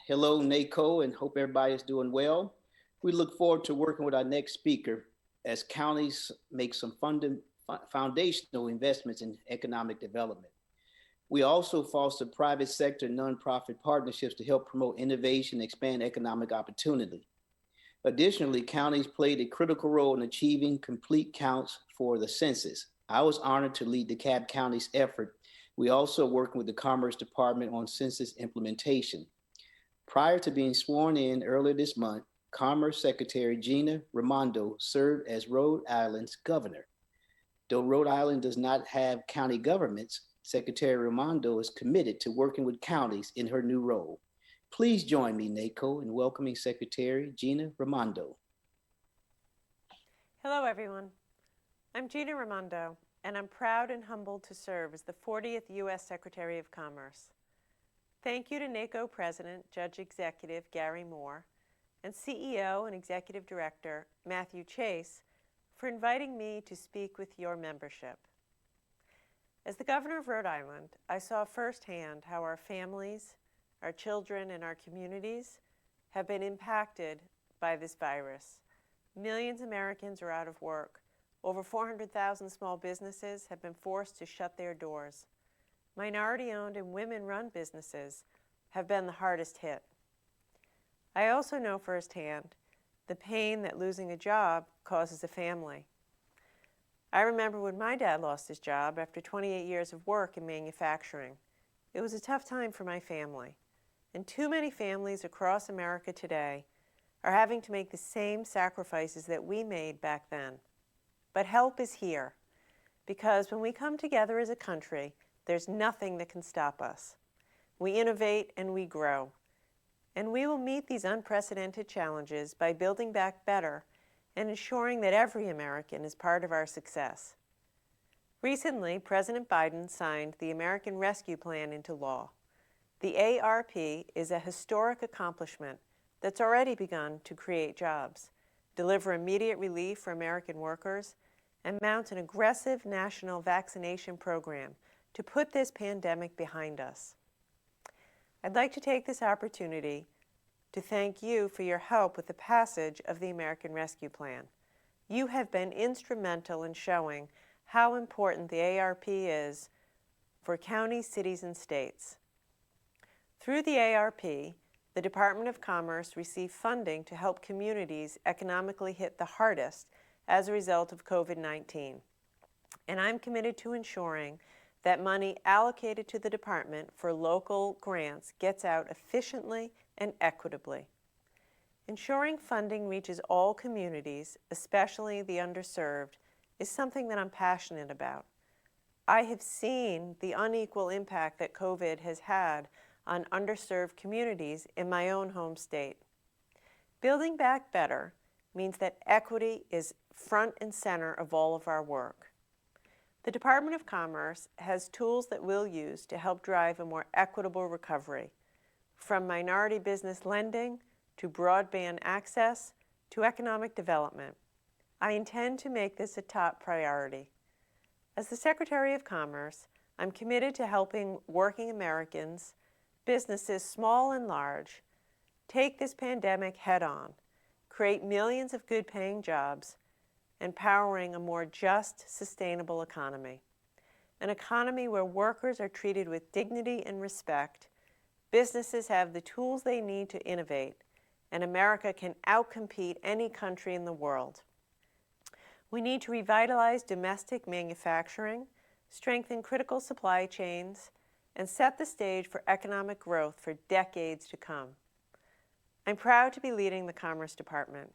Hello, NACo, and hope everybody is doing well. We look forward to working with our next speaker as counties make some foundational investments in economic development. We also foster private sector and nonprofit partnerships to help promote innovation and expand economic opportunity. Additionally, counties played a critical role in achieving complete counts for the census. I was honored to lead DeKalb County's effort. We also worked with the Commerce Department on census implementation. Prior to being sworn in earlier this month, Commerce Secretary Gina Raimondo served as Rhode Island's governor. Though Rhode Island does not have county governments, Secretary Raimondo is committed to working with counties in her new role. Please join me, NACo, in welcoming Secretary Gina Raimondo. Hello, everyone. I'm Gina Raimondo, and I'm proud and humbled to serve as the 40th U.S. Secretary of Commerce. Thank you to NACo President, Judge Executive Gary Moore, and CEO and Executive Director Matthew Chase for inviting me to speak with your membership. As the Governor of Rhode Island, I saw firsthand how our families, our children, and our communities have been impacted by this virus. Millions of Americans are out of work. Over 400,000 small businesses have been forced to shut their doors. Minority-owned and women-run businesses have been the hardest hit. I also know firsthand the pain that losing a job causes a family. I remember when my dad lost his job after 28 years of work in manufacturing. It was a tough time for my family, and too many families across America today are having to make the same sacrifices that we made back then. But help is here, because when we come together as a country, there's nothing that can stop us. We innovate and we grow. And we will meet these unprecedented challenges by building back better and ensuring that every American is part of our success. Recently, President Biden signed the American Rescue Plan into law. The ARP is a historic accomplishment that's already begun to create jobs, deliver immediate relief for American workers, and mount an aggressive national vaccination program to put this pandemic behind us. I'd like to take this opportunity to thank you for your help with the passage of the American Rescue Plan. You have been instrumental in showing how important the ARP is for counties, cities, and states. Through the ARP, the Department of Commerce received funding to help communities economically hit the hardest as a result of COVID-19. And I'm committed to ensuring that money allocated to the department for local grants gets out efficiently and equitably. Ensuring funding reaches all communities, especially the underserved, is something that I'm passionate about. I have seen the unequal impact that COVID has had on underserved communities in my own home state. Building back better means that equity is front and center of all of our work. The Department of Commerce has tools that we'll use to help drive a more equitable recovery, from minority business lending to broadband access to economic development. I intend to make this a top priority. As the Secretary of Commerce, I'm committed to helping working Americans, businesses small and large, take this pandemic head-on, create millions of good-paying jobs, and powering a more just, sustainable economy. An economy where workers are treated with dignity and respect, businesses have the tools they need to innovate, and America can outcompete any country in the world. We need to revitalize domestic manufacturing, strengthen critical supply chains, and set the stage for economic growth for decades to come. I'm proud to be leading the Commerce Department.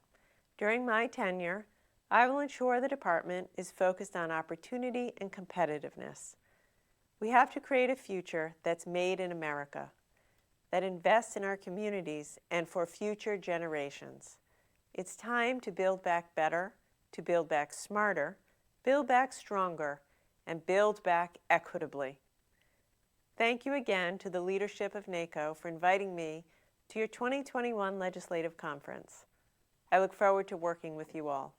During my tenure, I will ensure the department is focused on opportunity and competitiveness. We have to create a future that's made in America, that invests in our communities and for future generations. It's time to build back better, to build back smarter, build back stronger, and build back equitably. Thank you again to the leadership of NACo for inviting me to your 2021 Legislative Conference. I look forward to working with you all.